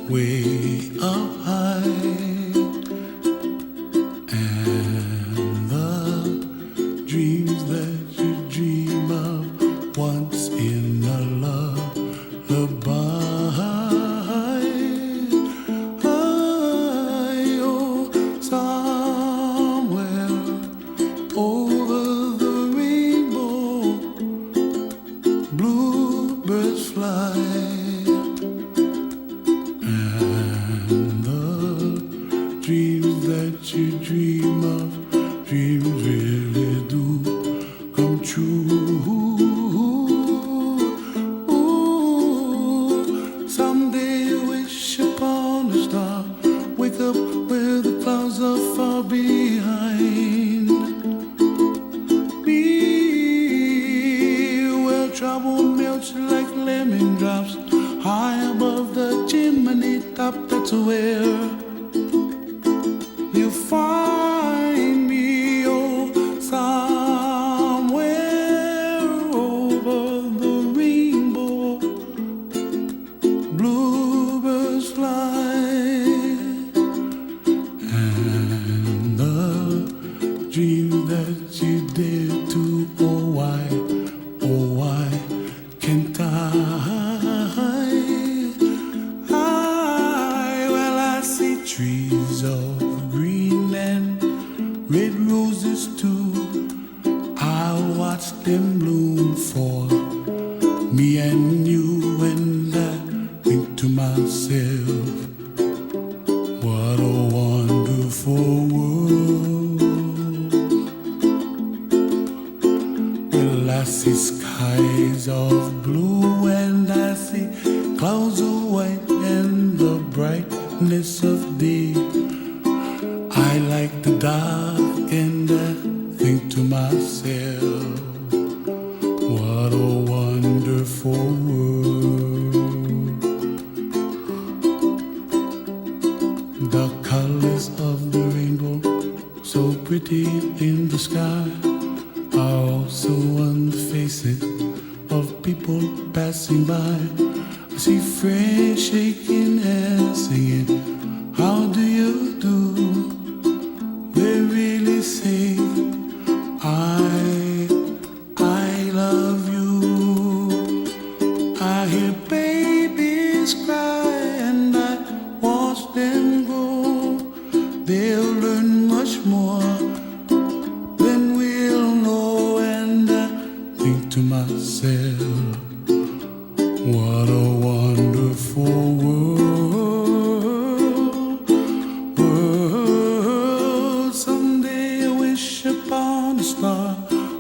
way up high, and the dreams that you dream of once in a lullaby. Oh, somewhere over the rainbow, bluebirds fly. Dreams that you dream of, dreams really do come true. Ooh, someday you wish upon a star, wake up where the clouds are far behind me, where trouble melts like lemon drops, high above the chimney top. That's where you find me, oh, somewhere over the rainbow, bluebirds fly, and the dream that you dare to, oh why can't I? Well, I see trees of green and red roses too. I'll watch them bloom for me and you, and I think to myself, what a wonderful world. Well, I see skies of blue and I see clouds of white and the brightness of day. I like the dark and I think to myself, what a wonderful world. The colors of the rainbow, so pretty in the sky, are also on the faces of people passing by. I see friends shaking hands singing, how do you do? They really say, I love you. I hear babies cry and I watch them grow. They'll learn much more than we'll know, and I think to myself, what a wonderful world. Someday I wish upon a star,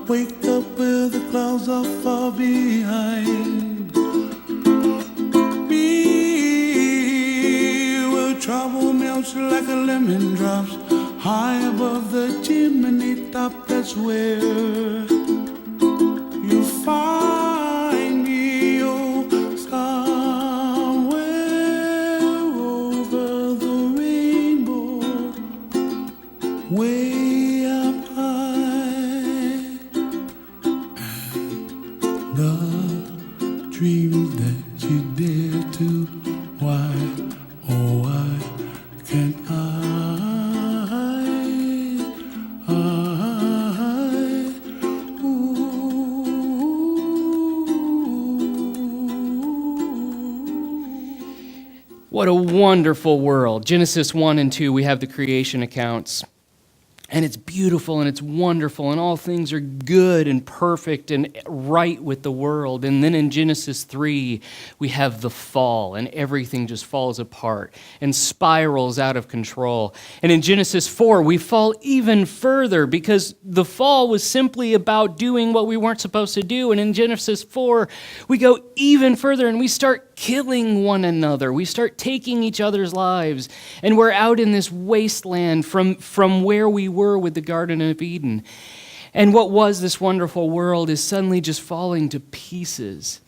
wake up where the clouds are far behind me, where trouble melts like a lemon drops, high above the chimney top. That's where you find me, oh, somewhere over the rainbow, way up high, and the dreams that you dare to, why, oh why can't I? What a wonderful world. Genesis 1 and 2, we have the creation accounts. And it's beautiful and it's wonderful and all things are good and perfect and right with the world. And then in Genesis 3, we have the fall and everything just falls apart and spirals out of control. And in Genesis 4, we fall even further because the fall was simply about doing what we weren't supposed to do. And in Genesis 4, we go even further and we start killing one another. We start taking each other's lives. And we're out in this wasteland from where we were with the Garden of Eden. And what was this wonderful world is suddenly just falling to pieces.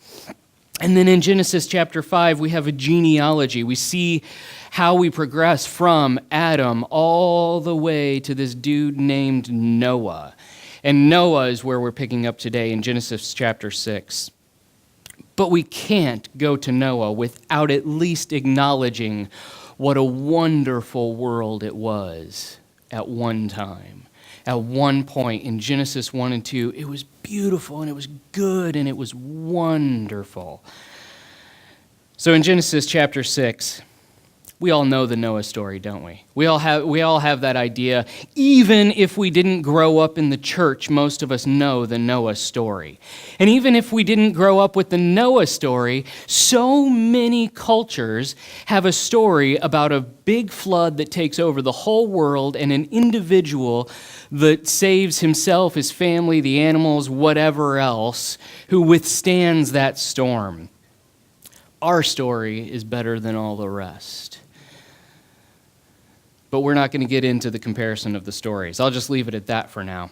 And then in Genesis chapter 5, we have a genealogy. We see how we progress from Adam all the way to this dude named Noah. And Noah is where we're picking up today in Genesis chapter 6. But we can't go to Noah without at least acknowledging what a wonderful world it was at one time. At one point in Genesis 1 and 2, it was beautiful and it was good and it was wonderful. So in Genesis chapter 6, we all know the Noah story, don't we? We all have that idea. Even if we didn't grow up in the church, most of us know the Noah story. And even if we didn't grow up with the Noah story, so many cultures have a story about a big flood that takes over the whole world and an individual that saves himself, his family, the animals, whatever else, who withstands that storm. Our story is better than all the rest. But we're not going to get into the comparison of the stories. I'll just leave it at that for now.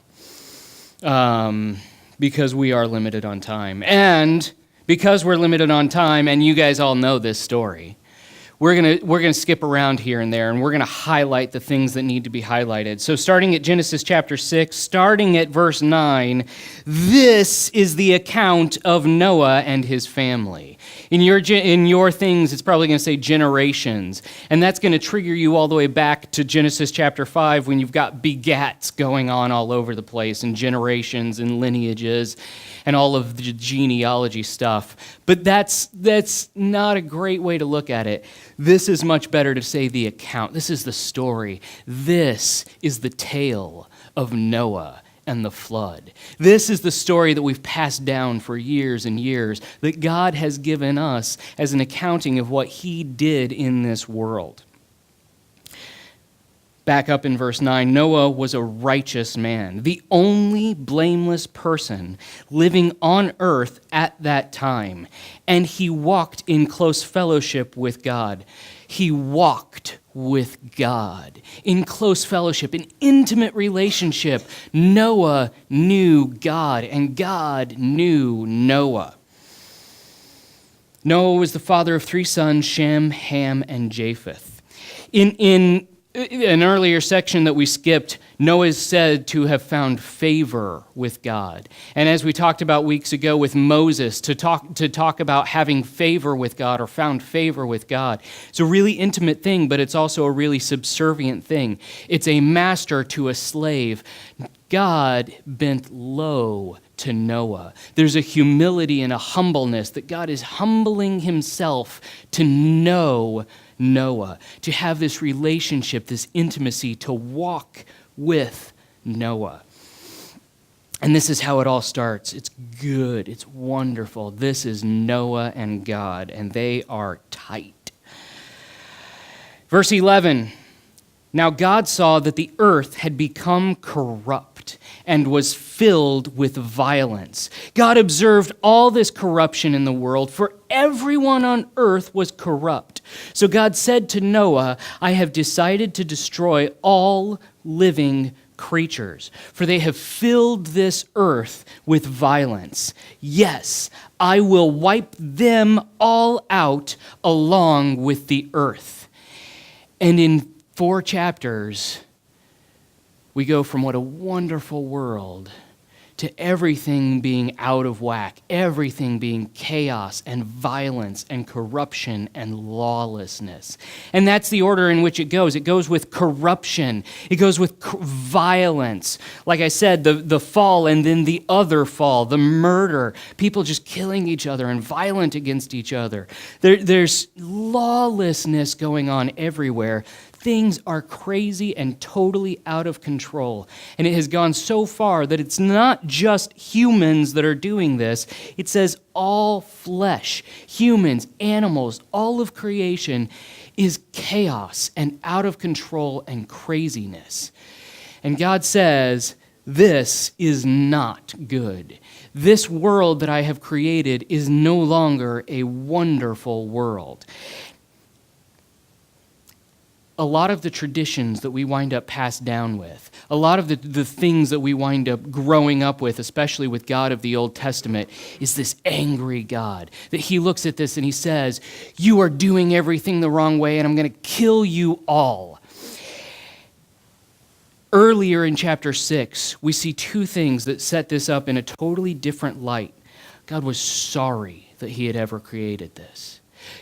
Because we are limited on time. And because we're limited on time, and you guys all know this story, we're gonna skip around here and there, and we're going to highlight the things that need to be highlighted. So starting at Genesis chapter 6, starting at verse 9, this is the account of Noah and his family. In your things, it's probably going to say generations, and that's going to trigger you all the way back to Genesis chapter 5 when you've got begats going on all over the place, and generations and lineages and all of the genealogy stuff. But that's not a great way to look at it. This is much better to say the account. This is the story. This is the tale of Noah and the flood. This is the story that we've passed down for years and years, that God has given us as an accounting of what he did in this world. Back up in verse 9, Noah was a righteous man, the only blameless person living on earth at that time, and he walked in close fellowship with God. He walked with God in close fellowship, in intimate relationship. Noah knew God, and God knew Noah. Noah was the father of 3 sons, Shem, Ham, and Japheth. In an earlier section that we skipped, Noah is said to have found favor with God. And as we talked about weeks ago with Moses, to talk about having favor with God or found favor with God, it's a really intimate thing, but it's also a really subservient thing. It's a master to a slave. God bent low to Noah. There's a humility and a humbleness that God is humbling himself to know Noah, to have this relationship, this intimacy, to walk with Noah. And this is how it all starts. It's good. It's wonderful. This is Noah and God, and they are tight. Verse 11, now God saw that the earth had become corrupt and was filled with violence. God observed all this corruption in the world, for everyone on earth was corrupt. So God said to Noah, I have decided to destroy all living creatures, for they have filled this earth with violence. Yes, I will wipe them all out along with the earth. And in 4 chapters, we go from what a wonderful world to everything being out of whack, everything being chaos and violence and corruption and lawlessness. And that's the order in which it goes. It goes with corruption. It goes with violence. Like I said, the fall and then the other fall, the murder, people just killing each other and violent against each other. There's lawlessness going on everywhere. Things are crazy and totally out of control. And it has gone so far that it's not just humans that are doing this. It says all flesh, humans, animals, all of creation is chaos and out of control and craziness. And God says, this is not good. This world that I have created is no longer a wonderful world. A lot of the traditions that we wind up passed down with, a lot of the things that we wind up growing up with, especially with God of the Old Testament, is this angry God. That he looks at this and he says, you are doing everything the wrong way and I'm going to kill you all. Earlier in chapter 6, we see 2 things that set this up in a totally different light. God was sorry that he had ever created this.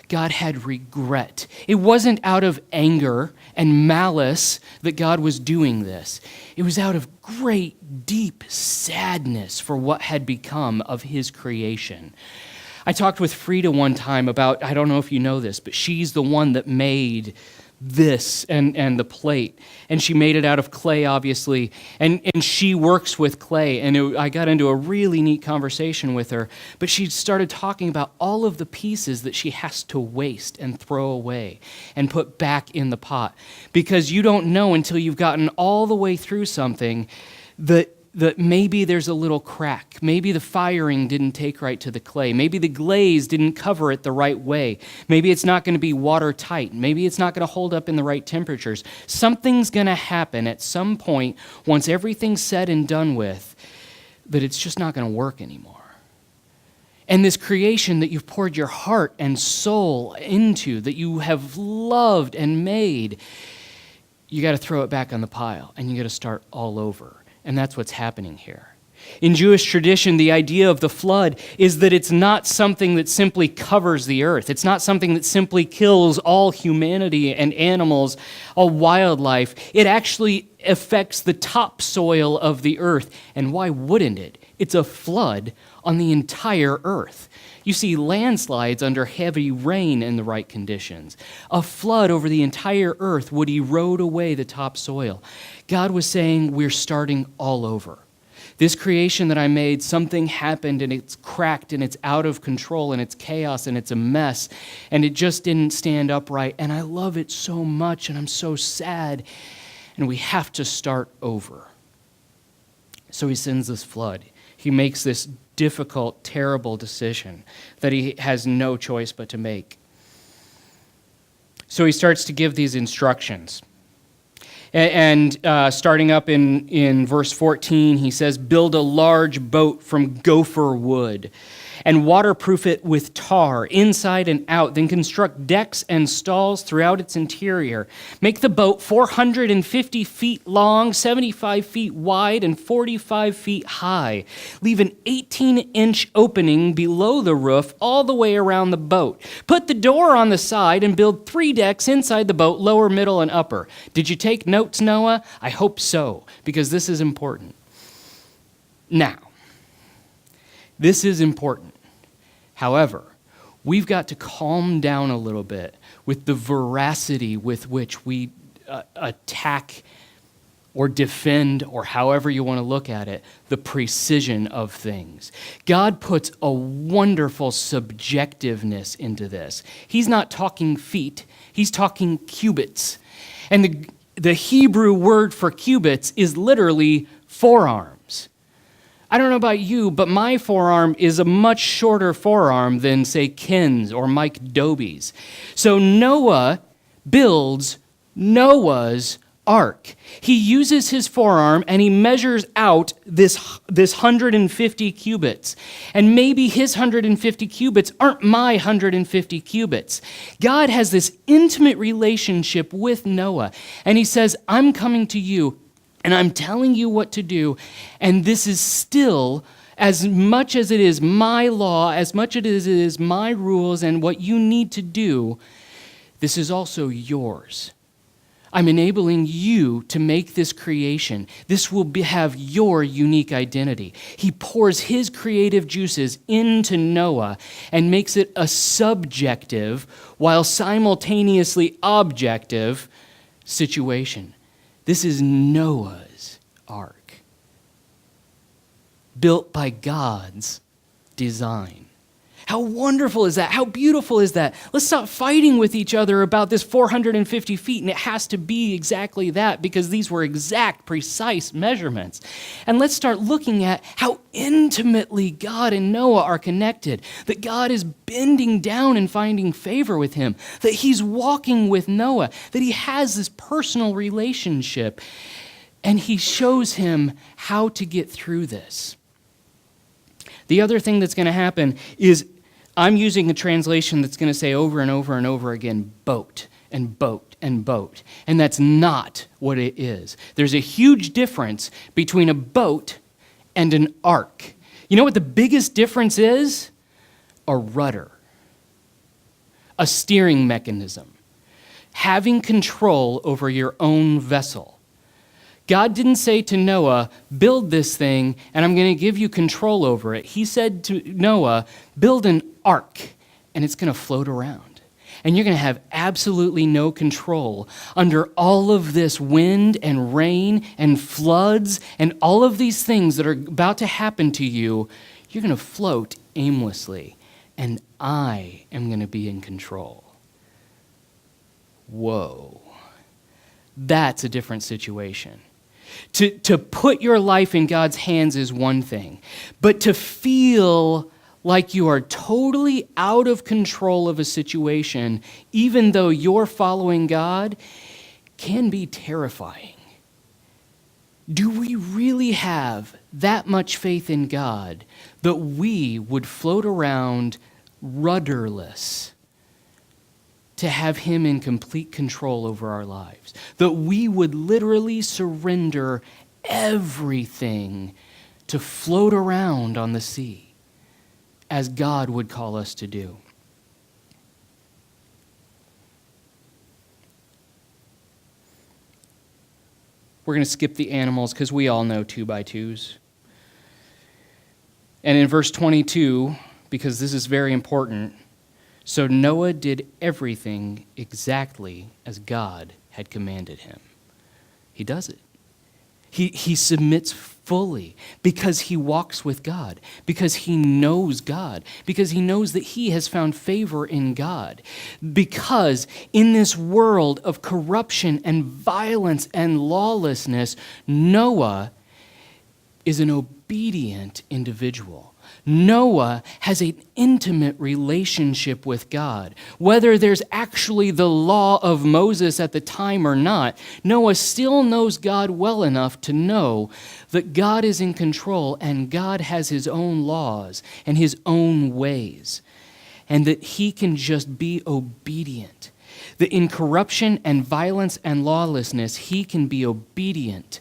God had regret. It wasn't out of anger and malice that God was doing this. It was out of great, deep sadness for what had become of his creation. I talked with Frida one time about, I don't know if you know this, but she's the one that made this and the plate. And she made it out of clay, obviously. And she works with clay. And I got into a really neat conversation with her. But she started talking about all of the pieces that she has to waste and throw away and put back in the pot. Because you don't know until you've gotten all the way through something that maybe there's a little crack. Maybe the firing didn't take right to the clay. Maybe the glaze didn't cover it the right way. Maybe it's not going to be watertight. Maybe it's not going to hold up in the right temperatures. Something's going to happen at some point once everything's said and done with that it's just not going to work anymore. And this creation that you've poured your heart and soul into, that you have loved and made, you got to throw it back on the pile and you got to start all over. And that's what's happening here. In Jewish tradition, the idea of the flood is that it's not something that simply covers the earth. It's not something that simply kills all humanity and animals, all wildlife. It actually affects the topsoil of the earth. And why wouldn't it? It's a flood on the entire earth. You see landslides under heavy rain in the right conditions. A flood over the entire earth would erode away the topsoil. God was saying, we're starting all over. This creation that I made, something happened and it's cracked and it's out of control and it's chaos and it's a mess and it just didn't stand upright. And I love it so much and I'm so sad and we have to start over. So he sends this flood. He makes this difficult, terrible decision that he has no choice but to make. So he starts to give these instructions. And starting up in verse 14, he says, build a large boat from gopher wood and waterproof it with tar inside and out. Then construct decks and stalls throughout its interior. Make the boat 450 feet long, 75 feet wide, and 45 feet high. Leave an 18-inch opening below the roof all the way around the boat. Put the door on the side and build 3 decks inside the boat, lower, middle, and upper. Did you take notes, Noah? I hope so, because this is important. Now, this is important. However, we've got to calm down a little bit with the veracity with which we attack or defend, or however you want to look at it, the precision of things. God puts a wonderful subjectiveness into this. He's not talking feet, he's talking cubits. And the Hebrew word for cubits is literally forearms. I don't know about you, but my forearm is a much shorter forearm than, say, Ken's or Mike Doby's. So Noah builds Noah's ark. He uses his forearm and he measures out this 150 cubits. And maybe his 150 cubits aren't my 150 cubits. God has this intimate relationship with Noah. And he says, I'm coming to you and I'm telling you what to do. And this is still, as much as it is my law, as much as it is my rules and what you need to do, this is also yours. I'm enabling you to make this creation. This will have your unique identity. He pours his creative juices into Noah and makes it a subjective while simultaneously objective situation. This is Noah's ark, built by God's design. How wonderful is that? How beautiful is that? Let's stop fighting with each other about this 450 feet, and it has to be exactly that because these were exact, precise measurements. And let's start looking at how intimately God and Noah are connected, that God is bending down and finding favor with him, that he's walking with Noah, that he has this personal relationship, and he shows him how to get through this. The other thing that's going to happen is I'm using a translation that's going to say over and over and over again, boat and boat and boat. And that's not what it is. There's a huge difference between a boat and an ark. You know what the biggest difference is? a rudder, a steering mechanism, having control over your own vessel. God didn't say to Noah, build this thing and I'm going to give you control over it. He said to Noah, build an ark and it's going to float around. And you're going to have absolutely no control under all of this wind and rain and floods and all of these things that are about to happen to you. You're going to float aimlessly and I am going to be in control. Whoa. That's a different situation. To put your life in God's hands is one thing, but to feel like you are totally out of control of a situation, even though you're following God, can be terrifying. Do we really have that much faith in God that we would float around rudderless to have him in complete control over our lives? That we would literally surrender everything to float around on the sea as God would call us to do. We're going to skip the animals because we all know 2x2s. And in verse 22, because this is very important, so Noah did everything exactly as God had commanded him. He does it. He submits fully because he walks with God, because he knows God, because he knows that he has found favor in God. Because in this world of corruption and violence and lawlessness, Noah is an obedient individual. Noah has an intimate relationship with God. Whether there's actually the law of Moses at the time or not, Noah still knows God well enough to know that God is in control and God has his own laws and his own ways, and that he can just be obedient. That in corruption and violence and lawlessness, he can be obedient.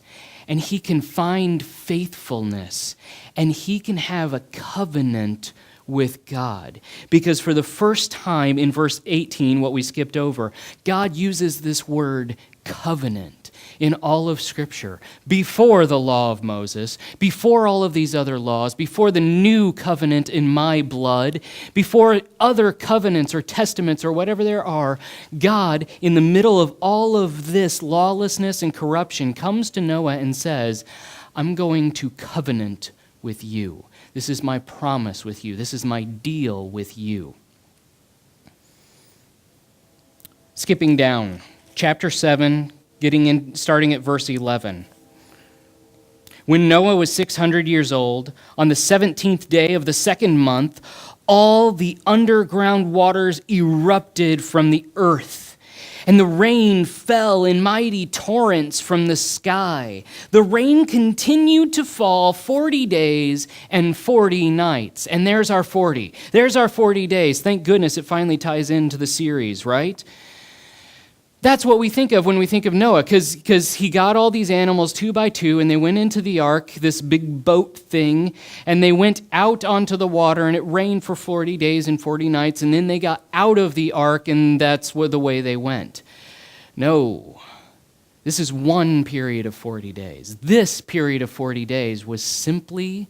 And he can find faithfulness, and he can have a covenant with God. Because for the first time in verse 18, what we skipped over, God uses this word covenant in all of Scripture. Before the law of Moses, before all of these other laws, before the new covenant in my blood, before other covenants or testaments or whatever there are, God, in the middle of all of this lawlessness and corruption, comes to Noah and says, I'm going to covenant with you. This is my promise with you. This is my deal with you. Skipping down, chapter 7, starting at verse 11. When Noah was 600 years old, on the 17th day of the second month, all the underground waters erupted from the earth, and the rain fell in mighty torrents from the sky. The rain continued to fall 40 days and 40 nights. And there's our 40. There's our 40 days. Thank goodness it finally ties into the series, right? That's what we think of when we think of Noah, because he got all these animals 2x2, and they went into the ark, this big boat thing, and they went out onto the water, and it rained for 40 days and 40 nights, and then they got out of the ark, and that's the way they went. No, this is one period of 40 days. This period of 40 days was simply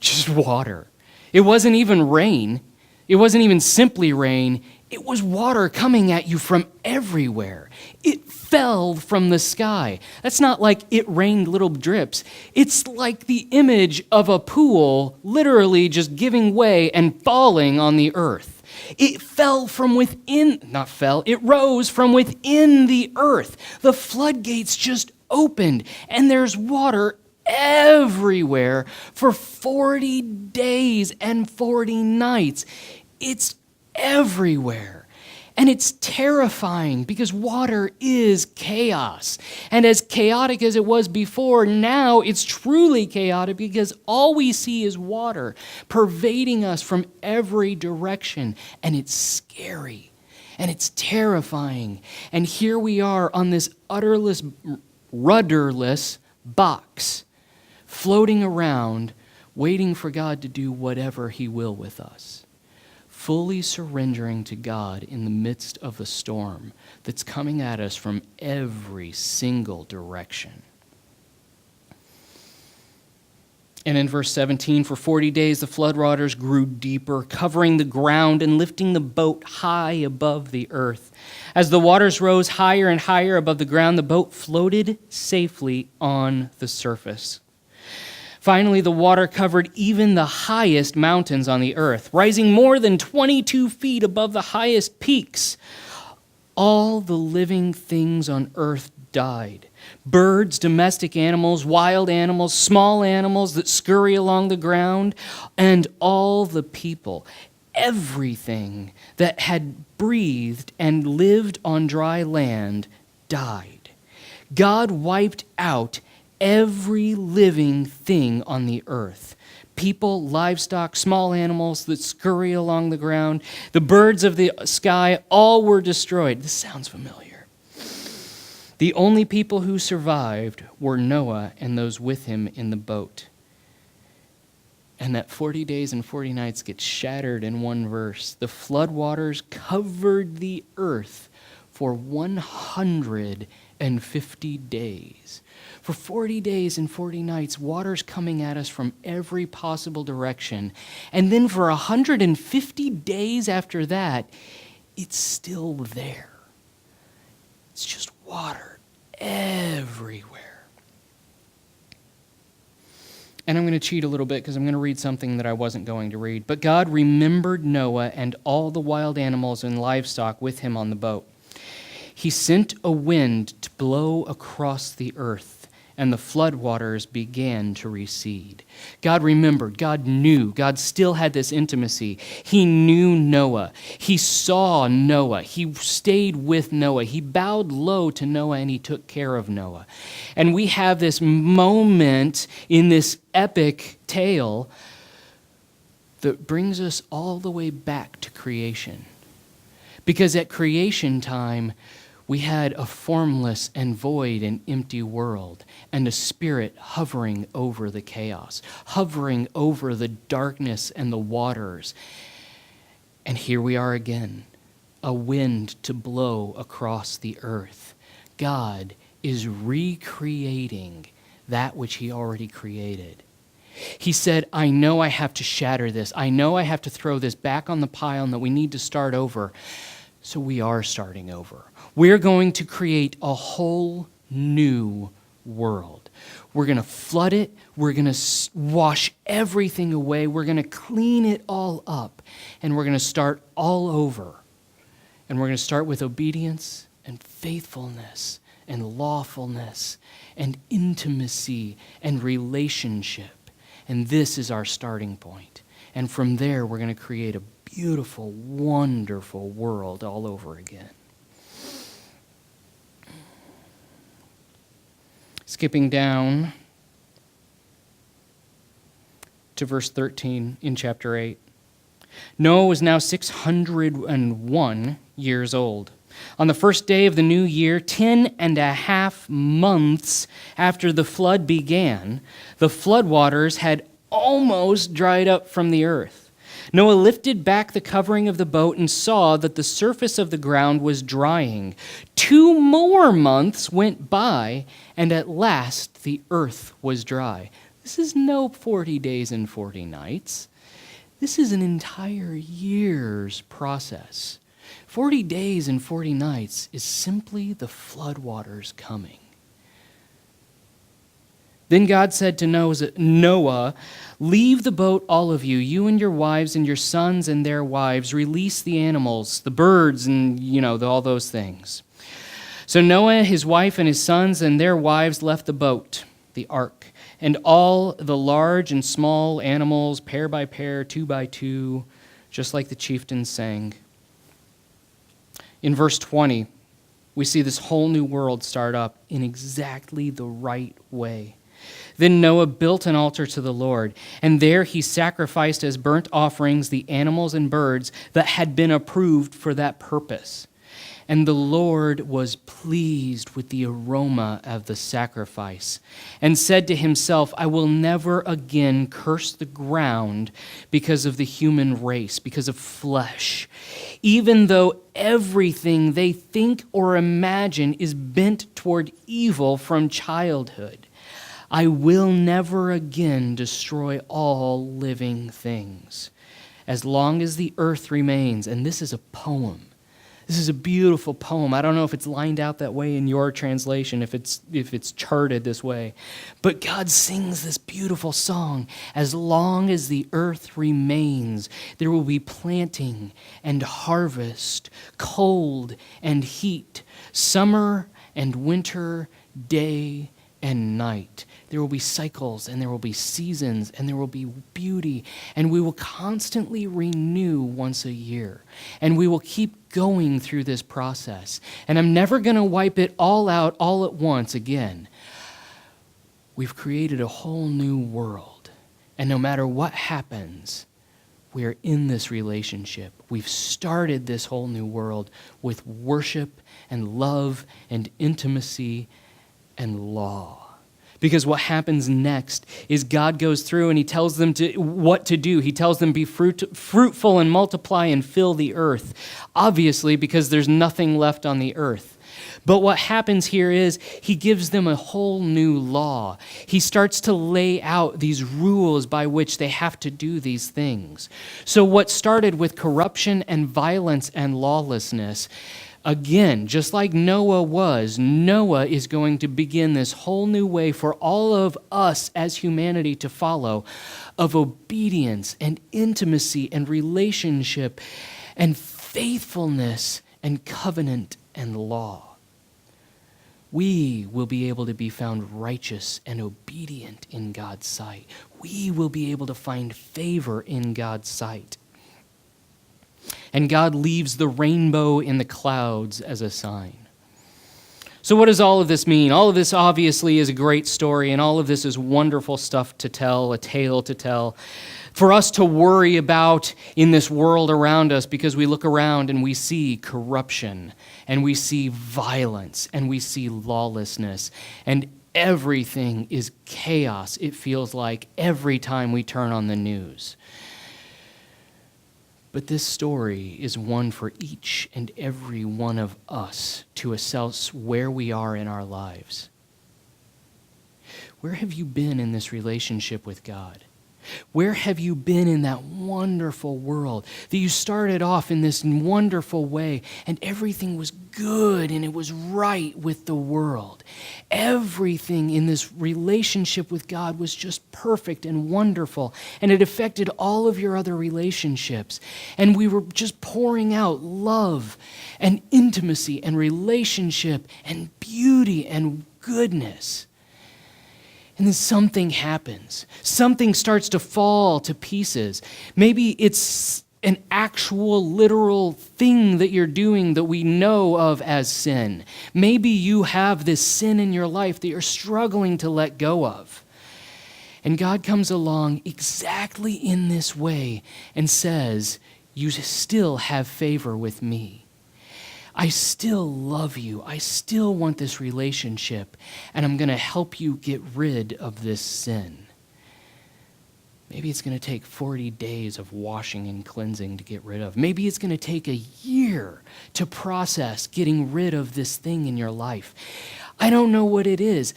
just water. It wasn't even rain. It wasn't even simply rain. It was water coming at you from everywhere. It fell from the sky. That's not like it rained little drips. It's like the image of a pool literally just giving way and falling on the earth. It fell from within, it rose from within the earth. The floodgates just opened, and there's water everywhere for 40 days and 40 nights. It's everywhere. And it's terrifying because water is chaos. And as chaotic as it was before, now it's truly chaotic because all we see is water pervading us from every direction. And it's scary. And it's terrifying. And here we are on this rudderless box, floating around, waiting for God to do whatever he will with us. fully surrendering to God in the midst of the storm that's coming at us from every single direction. And in verse 17, for 40 days the flood waters grew deeper, covering the ground and lifting the boat high above the earth. As the waters rose higher and higher above the ground, the boat floated safely on the surface. Finally, the water covered even the highest mountains on the earth, rising more than 22 feet above the highest peaks. All the living things on earth died. Birds, domestic animals, wild animals, small animals that scurry along the ground, and all the people, everything that had breathed and lived on dry land died. God wiped out every living thing on the earth. People, livestock, small animals that scurry along the ground, the birds of the sky, all were destroyed. This sounds familiar. The only people who survived were Noah and those with him in the boat. And that 40 days and 40 nights gets shattered in one verse. The floodwaters covered the earth for 150 days. For 40 days and 40 nights, water's coming at us from every possible direction. And then for 150 days after that, it's still there. It's just water everywhere. And I'm going to cheat a little bit because I'm going to read something that I wasn't going to read. But God remembered Noah and all the wild animals and livestock with him on the boat. He sent a wind to blow across the earth, and the floodwaters began to recede. God remembered, God knew, God still had this intimacy. He knew Noah. He saw Noah. He stayed with Noah. He bowed low to Noah and he took care of Noah. And we have this moment in this epic tale that brings us all the way back to creation. Because at creation time, we had a formless and void and empty world, and a spirit hovering over the chaos, hovering over the darkness and the waters. And here we are again, a wind to blow across the earth. God is recreating that which he already created. He said, I know I have to shatter this. I know I have to throw this back on the pile and that we need to start over. So we are starting over. We're going to create a whole new world. We're going to flood it. We're going to wash everything away. We're going to clean it all up. And we're going to start all over. And we're going to start with obedience and faithfulness and lawfulness and intimacy and relationship. And this is our starting point. And from there, we're going to create a beautiful, wonderful world all over again. Skipping down to verse 13 in chapter 8. Noah was now 601 years old. On the first day of the new year, 10.5 months after the flood began, the floodwaters had almost dried up from the earth. Noah lifted back the covering of the boat and saw that the surface of the ground was drying. 2 more months went by, and at last the earth was dry. This is no 40 days and 40 nights. This is an entire year's process. 40 days and 40 nights is simply the floodwaters coming. Then God said to Noah, leave the boat, all of you, you and your wives and your sons and their wives. Release the animals, the birds, and, all those things. So Noah, his wife, and his sons and their wives left the boat, the ark, and all the large and small animals, pair by pair, 2 by 2, just like the chieftains sang. In verse 20, we see this whole new world start up in exactly the right way. Then Noah built an altar to the Lord, and there he sacrificed as burnt offerings the animals and birds that had been approved for that purpose. And the Lord was pleased with the aroma of the sacrifice, and said to himself, I will never again curse the ground because of the human race, because of flesh, even though everything they think or imagine is bent toward evil from childhood. I will never again destroy all living things. As long as the earth remains, and this is a poem. This is a beautiful poem. I don't know if it's lined out that way in your translation, if it's charted this way. But God sings this beautiful song. As long as the earth remains, there will be planting and harvest, cold and heat, summer and winter, day and night. There will be cycles, and there will be seasons, and there will be beauty, and we will constantly renew once a year, and we will keep going through this process. And I'm never going to wipe it all out all at once again. We've created a whole new world, and no matter what happens, we are in this relationship. We've started this whole new world with worship and love and intimacy and law. Because what happens next is God goes through and he tells them what to do. He tells them be fruitful and multiply and fill the earth. Obviously, because there's nothing left on the earth. But what happens here is he gives them a whole new law. He starts to lay out these rules by which they have to do these things. So what started with corruption and violence and lawlessness, again, just like Noah is going to begin this whole new way for all of us as humanity to follow, of obedience and intimacy and relationship and faithfulness and covenant and law. We will be able to be found righteous and obedient in God's sight. We will be able to find favor in God's sight. And God leaves the rainbow in the clouds as a sign. So what does all of this mean? All of this obviously is a great story, and all of this is wonderful stuff to tell, a tale to tell, for us to worry about in this world around us, because we look around and we see corruption, and we see violence, and we see lawlessness, and everything is chaos, it feels like, every time we turn on the news. But this story is one for each and every one of us to assess where we are in our lives. Where have you been in this relationship with God? Where have you been in that wonderful world that you started off in this wonderful way and everything was good and it was right with the world? Everything in this relationship with God was just perfect and wonderful, and it affected all of your other relationships. And we were just pouring out love and intimacy and relationship and beauty and goodness. And then something happens. Something starts to fall to pieces. Maybe it's an actual literal thing that you're doing that we know of as sin. Maybe you have this sin in your life that you're struggling to let go of. And God comes along exactly in this way and says, you still have favor with me. I still love you. I still want this relationship, and I'm going to help you get rid of this sin. Maybe it's going to take 40 days of washing and cleansing to get rid of. Maybe it's going to take a year to process getting rid of this thing in your life. I don't know what it is.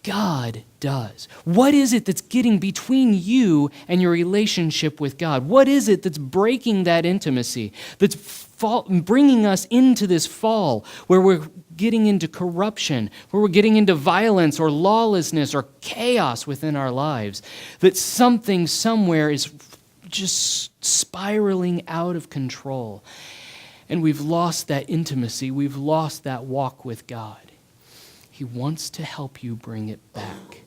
God does. What is it that's getting between you and your relationship with God? What is it that's breaking that intimacy, that's bringing us into this fall where we're getting into corruption, where we're getting into violence or lawlessness or chaos within our lives, that something somewhere is just spiraling out of control, and we've lost that intimacy, we've lost that walk with God. He wants to help you bring it back.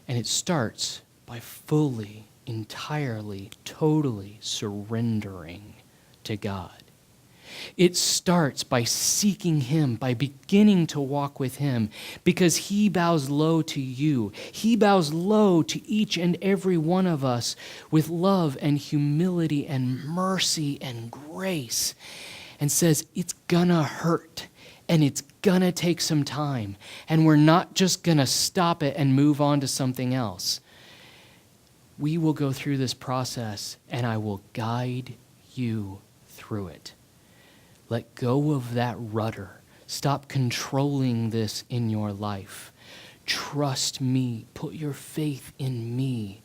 And it starts by fully, entirely, totally surrendering to God. It starts by seeking Him, by beginning to walk with Him, because He bows low to you. He bows low to each and every one of us with love and humility and mercy and grace. and says it's gonna hurt and it's gonna take some time, and we're not just gonna stop it and move on to something else. We will go through this process and I will guide you through it. Let go of that rudder. Stop controlling this in your life. Trust me. Put your faith in me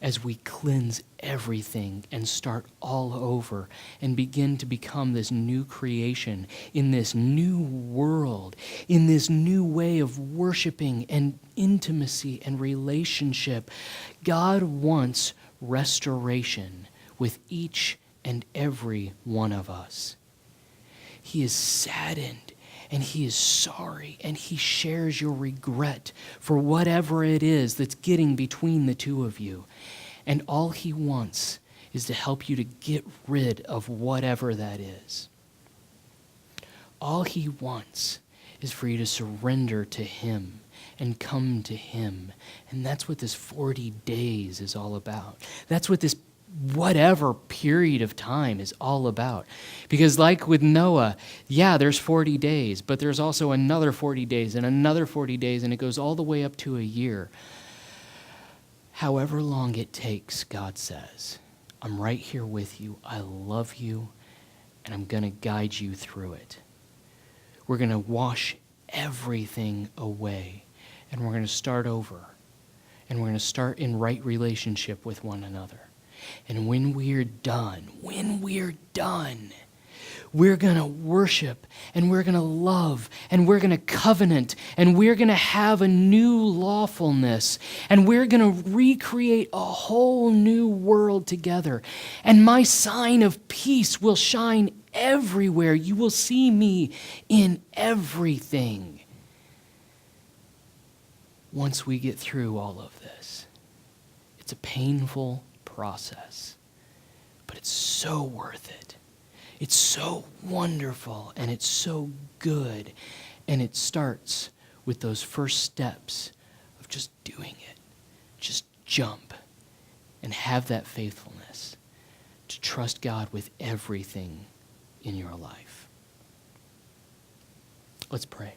as we cleanse everything and start all over and begin to become this new creation in this new world, in this new way of worshiping and intimacy and relationship. God wants restoration with each and every one of us. He is saddened and he is sorry and he shares your regret for whatever it is that's getting between the two of you. And all he wants is to help you to get rid of whatever that is. All he wants is for you to surrender to him and come to him. And that's what this 40 days is all about. That's what this whatever period of time is all about. Because like with Noah, yeah, there's 40 days, but there's also another 40 days and another 40 days, and it goes all the way up to a year. However long it takes, God says, I'm right here with you, I love you, and I'm going to guide you through it. We're going to wash everything away, and we're going to start over, and we're going to start in right relationship with one another. And when we're done, we're going to worship, and we're going to love, and we're going to covenant, and we're going to have a new lawfulness, and we're going to recreate a whole new world together. And my sign of peace will shine everywhere. You will see me in everything. Once we get through all of this, it's a painful process, but it's so worth it. It's so wonderful and it's so good. And it starts with those first steps of just doing it. Just jump and have that faithfulness to trust God with everything in your life. Let's pray.